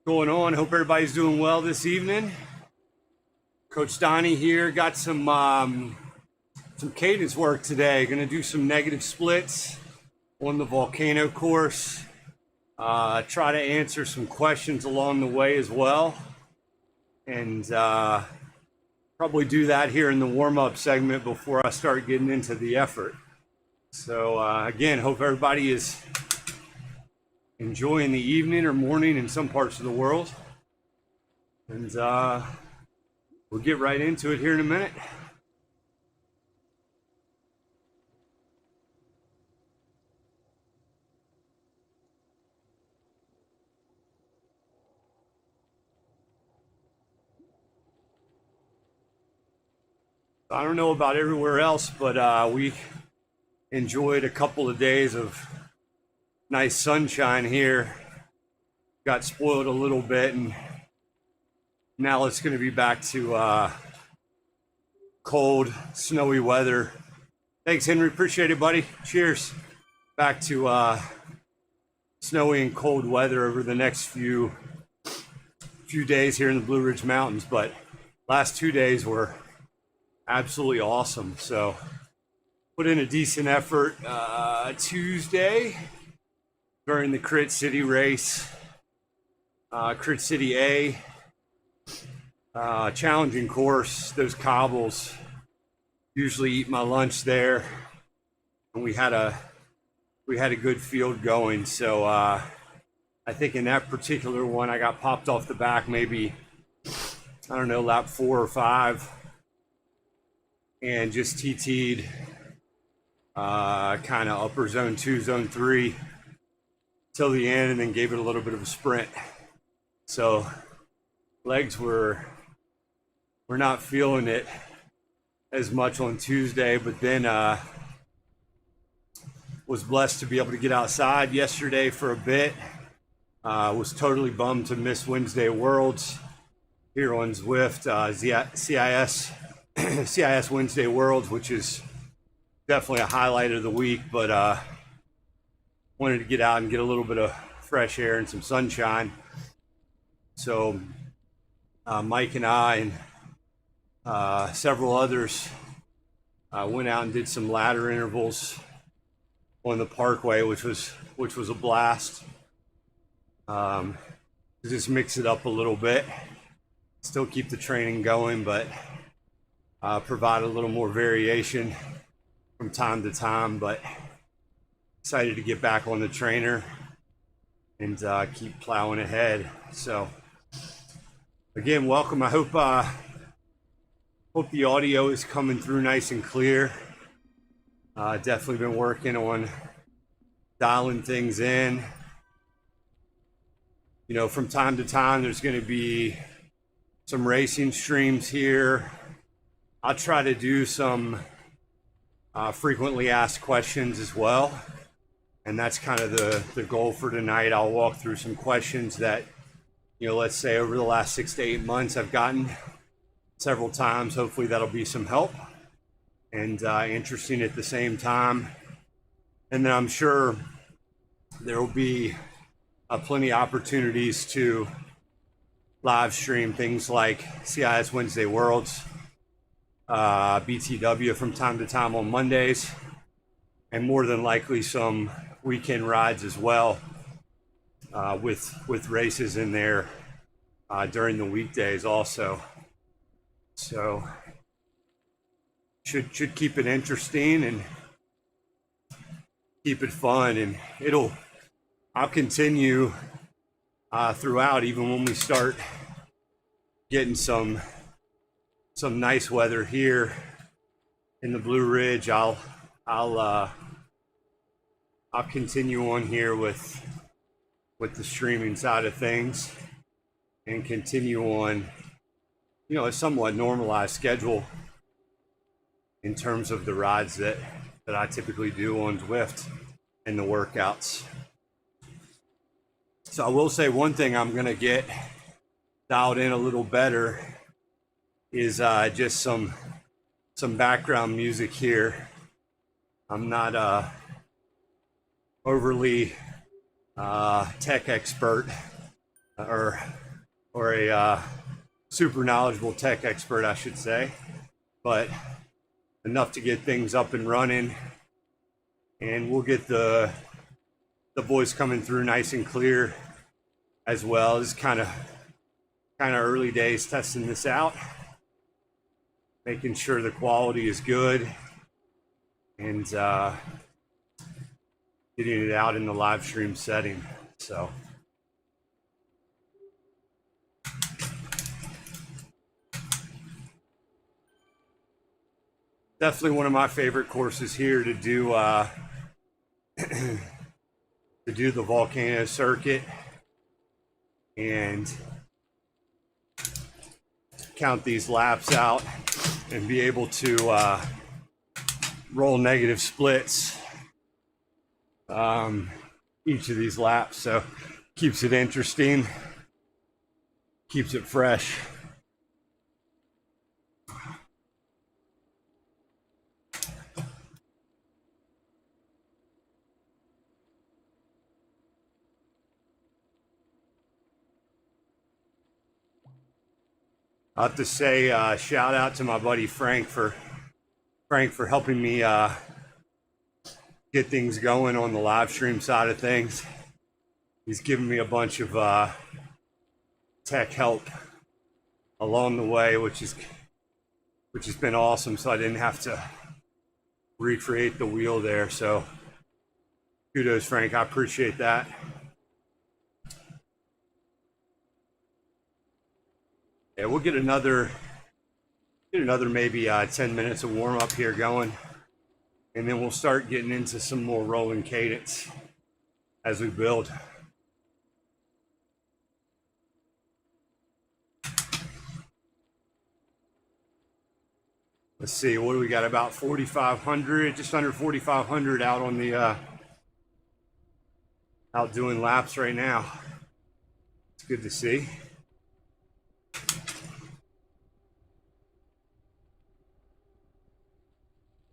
Going on? Hope everybody's doing well this evening. Coach Donnie here. Got some cadence work today. Going to do some negative splits on the Volcano course. Try to answer some questions along the way as well, and probably do that here in the warm-up segment before I start getting into the effort. So again, hope everybody is enjoying the evening or morning in some parts of the world, and we'll get right into it here in a minute. I don't know about everywhere else, but we enjoyed a couple of days of nice sunshine here. Got spoiled a little bit, and now it's going to be back to cold, snowy weather. Thanks, Henry. Appreciate it, buddy. Cheers. Back to snowy and cold weather over the next few days here in the Blue Ridge Mountains. But last 2 days were absolutely awesome. So put in a decent effort Tuesday during the Crit City race. Crit City A, challenging course. Those cobbles usually eat my lunch there, and we had a good field going. So I think in that particular one, I got popped off the back maybe, I don't know, lap 4 or 5, and just TT'd kind of upper zone 2, zone 3 till the end, and then gave it a little bit of a sprint. So legs were not feeling it as much on Tuesday, but then was blessed to be able to get outside yesterday for a bit. Was totally bummed to miss Wednesday Worlds here on Zwift, CIS Wednesday Worlds, which is definitely a highlight of the week, but wanted to get out and get a little bit of fresh air and some sunshine. So Mike and I and several others went out and did some ladder intervals on the Parkway, which was a blast. Just mix it up a little bit, still keep the training going, but provide a little more variation from time to time. But excited to get back on the trainer and keep plowing ahead. So again, welcome. I hope the audio is coming through nice and clear. Definitely been working on dialing things in. You know, from time to time, there's going to be some racing streams here. I'll try to do some frequently asked questions as well. And that's kind of the goal for tonight. I'll walk through some questions that, you know, let's say over the last 6 to 8 months, I've gotten several times. Hopefully that'll be some help and interesting at the same time. And then I'm sure there will be plenty of opportunities to live stream things like CIS Wednesday Worlds, BTW from time to time on Mondays, and more than likely some weekend rides as well, with races in there during the weekdays also. So should keep it interesting and keep it fun, and I'll continue throughout, even when we start getting some nice weather here in the Blue Ridge. I'll continue on here with the streaming side of things and continue on, you know, a somewhat normalized schedule in terms of the rides that I typically do on Zwift and the workouts. So I will say one thing I'm going to get dialed in a little better is just some background music here. I'm not overly tech expert, or a super knowledgeable tech expert, I should say, but enough to get things up and running. And we'll get the voice coming through nice and clear as well. It's kind of early days testing this out, making sure the quality is good, and getting it out in the live stream setting. So definitely one of my favorite courses here to do to do the Volcano circuit and count these laps out and be able to roll negative splits each of these laps. So keeps it interesting, keeps it fresh. I have to say shout out to my buddy Frank for helping me get things going on the live stream side of things. He's given me a bunch of tech help along the way, which has been awesome. So I didn't have to recreate the wheel there. So kudos, Frank. I appreciate that. Yeah, we'll get another maybe 10 minutes of warm up here going, and then we'll start getting into some more rolling cadence as we build. Let's see, what do we got? About 4,500, just under 4,500 out on the out doing laps right now. It's good to see.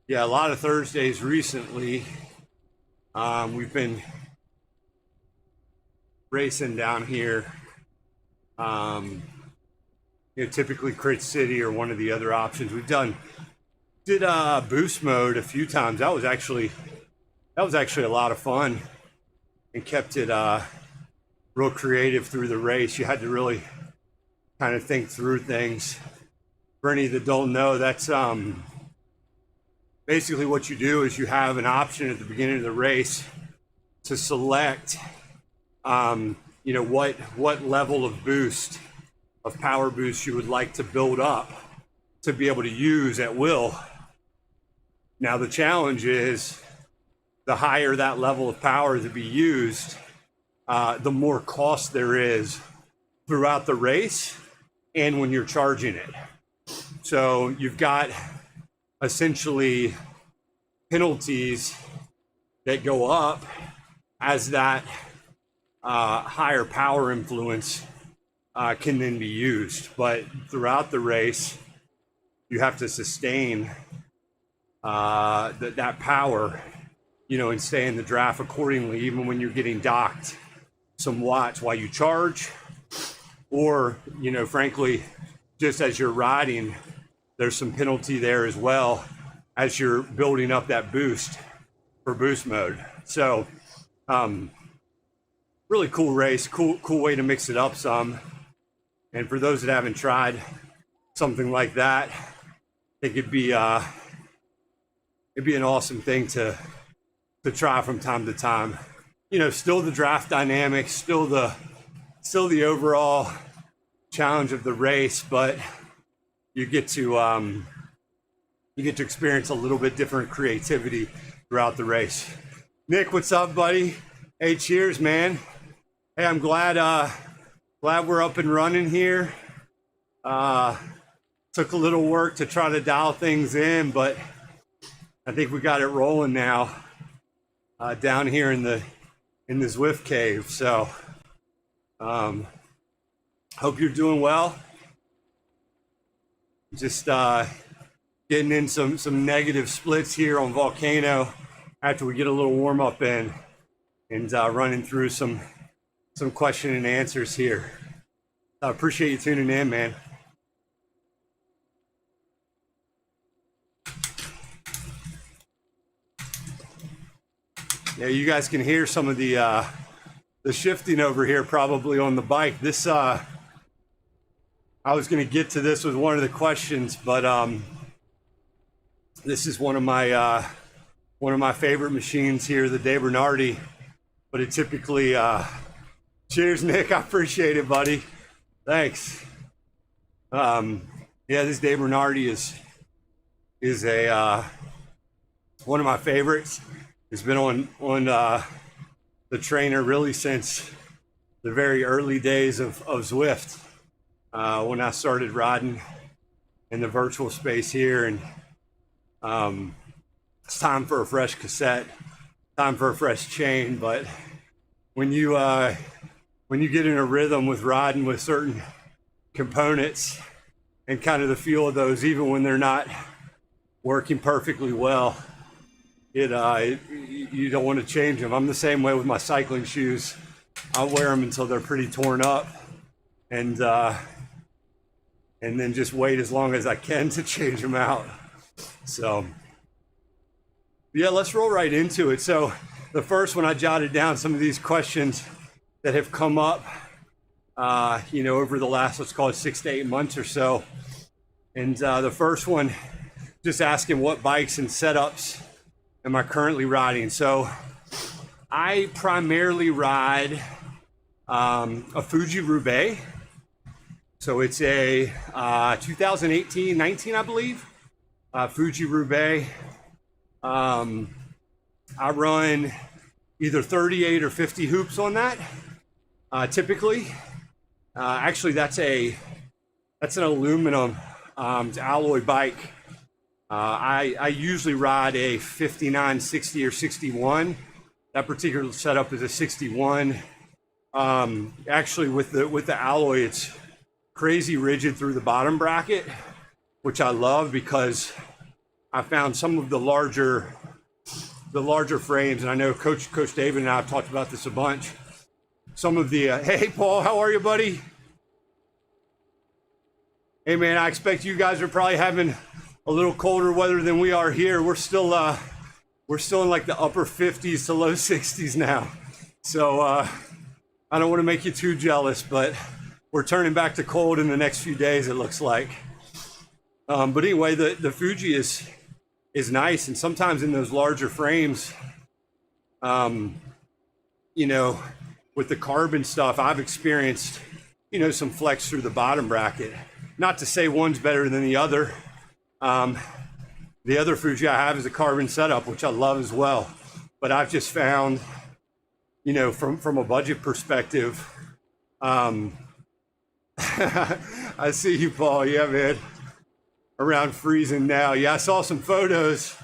Yeah, a lot of Thursdays recently, we've been racing down here. Typically Crit City or one of the other options. We've did boost mode a few times. That was actually a lot of fun and kept it real creative through the race. You had to really kind of think through things. For any that don't know, that's basically what you do is you have an option at the beginning of the race to select what level of boost, of power boost you would like to build up to be able to use at will. Now the challenge is the higher that level of power to be used, the more cost there is throughout the race and when you're charging it. So you've got essentially penalties that go up as that higher power influence can then be used. But throughout the race, you have to sustain that power, and stay in the draft accordingly, even when you're getting docked some watts while you charge, or, frankly, just as you're riding, there's some penalty there as well as you're building up that boost for boost mode. So really cool race, cool way to mix it up some. And for those that haven't tried something like that, it could be it'd be an awesome thing to try from time to time. Still the draft dynamics, still the overall challenge of the race, but you get to experience a little bit different creativity throughout the race. Nick, what's up, buddy? Hey, cheers, man. Hey, I'm glad we're up and running here. Took a little work to try to dial things in, but I think we got it rolling now down here in the Zwift cave. So hope you're doing well. Just getting in some negative splits here on Volcano after we get a little warm up in, and running through some some question and answers here. I appreciate you tuning in, man. Yeah, you guys can hear some of the shifting over here probably on the bike. This I was going to get to this with one of the questions, but this is one of my favorite machines here, the De Bernardi. But it typically cheers, Nick. I appreciate it, buddy. Thanks. Yeah, this De Bernardi is a one of my favorites. It's been on the trainer really since the very early days of Zwift, when I started riding in the virtual space here, and it's time for a fresh cassette, time for a fresh chain. But when you get in a rhythm with riding with certain components and kind of the feel of those, even when they're not working perfectly well, you don't want to change them. I'm the same way with my cycling shoes. I'll wear them until they're pretty torn up, and then just wait as long as I can to change them out. So yeah, let's roll right into it. So the first one, I jotted down some of these questions that have come up, over the last, let's call it 6 to 8 months or so. And the first one, just asking what bikes and setups am I currently riding. So I primarily ride a Fuji Roubaix. So it's a 2018-19, I believe, Fuji Roubaix. I run either 38 or 50 hoops on that, typically. Actually, that's an aluminum alloy bike. I usually ride a 59, 60, or 61. That particular setup is a 61. Actually, with the alloy, it's crazy rigid through the bottom bracket, which I love because I found some of the larger frames, and I know Coach David and I have talked about this a bunch. Some of the hey Paul, how are you, buddy? Hey man, I expect you guys are probably having a little colder weather than we are here. We're still in like the upper 50s to low 60s now. So I don't want to make you too jealous, but we're turning back to cold in the next few days, it looks like. But anyway, the Fuji is nice, and sometimes in those larger frames, with the carbon stuff, I've experienced, some flex through the bottom bracket. Not to say one's better than the other. The other Fuji I have is a carbon setup, which I love as well. But I've just found, from a budget perspective, I see you, Paul. Yeah, man. Around freezing now. Yeah, I saw some photos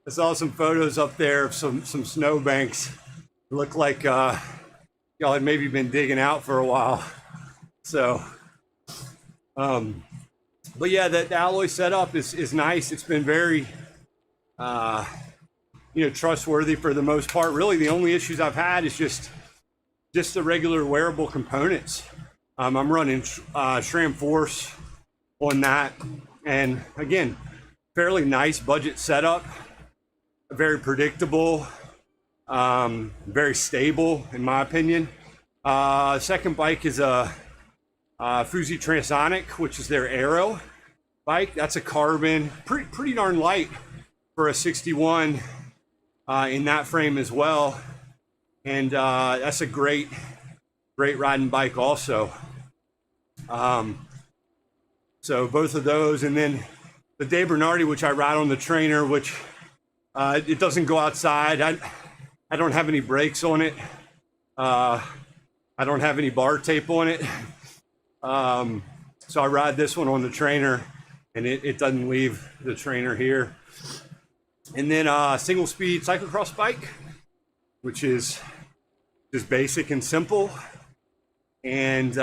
up there of some snowbanks. It looked like y'all had maybe been digging out for a while. So, but yeah, the alloy setup is nice. It's been very, trustworthy for the most part. Really, the only issues I've had is just the regular wearable components. I'm running SRAM Force on that. And again, fairly nice budget setup, very predictable, very stable in my opinion. Second bike is a Fuji Transonic, which is their Aero bike. That's a carbon, pretty darn light for a 61 in that frame as well. And that's a great riding bike also. So both of those, and then the De Bernardi, which I ride on the trainer, which it doesn't go outside. I don't have any brakes on it. I don't have any bar tape on it. So I ride this one on the trainer, and it doesn't leave the trainer here. And then single speed cyclocross bike, which is just basic and simple. And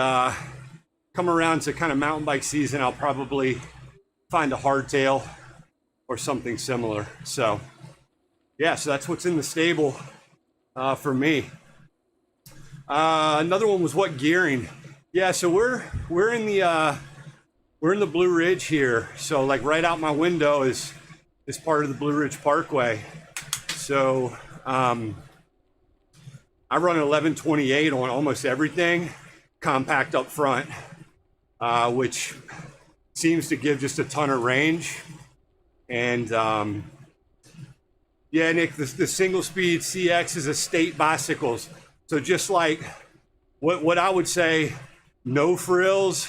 come around to kind of mountain bike season, I'll probably find a hardtail or something similar. So yeah, so that's what's in the stable for me. Another one was what gearing? Yeah, so we're in the Blue Ridge here. So like right out my window is part of the Blue Ridge Parkway. So I run an 1128 on almost everything, compact up front, which seems to give just a ton of range. And yeah, Nick, the single speed CX is estate bicycles. So just like what I would say, no frills,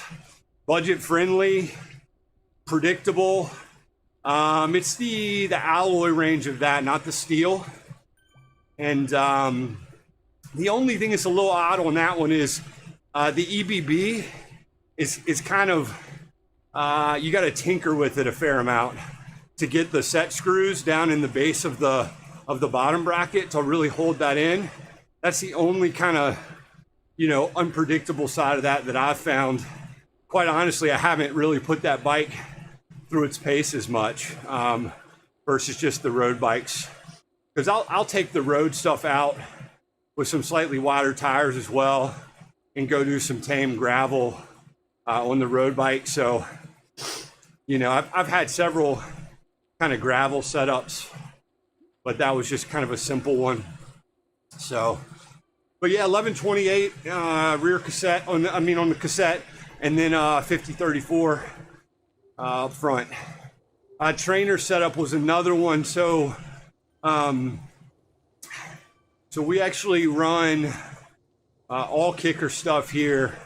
budget friendly, predictable. It's the alloy range of that, not the steel. And the only thing that's a little odd on that one is the EBB is kind of, you got to tinker with it a fair amount to get the set screws down in the base of the bottom bracket to really hold that in. That's the only kind of, unpredictable side of that I've found. Quite honestly, I haven't really put that bike through its paces much versus just the road bikes. Because I'll take the road stuff out with some slightly wider tires as well and go do some tame gravel on the road bike. So, I've had several kind of gravel setups, but that was just kind of a simple one. So, but yeah, 1128 rear cassette on the cassette, and then 5034 front. Trainer setup was another one. So we actually run all kicker stuff here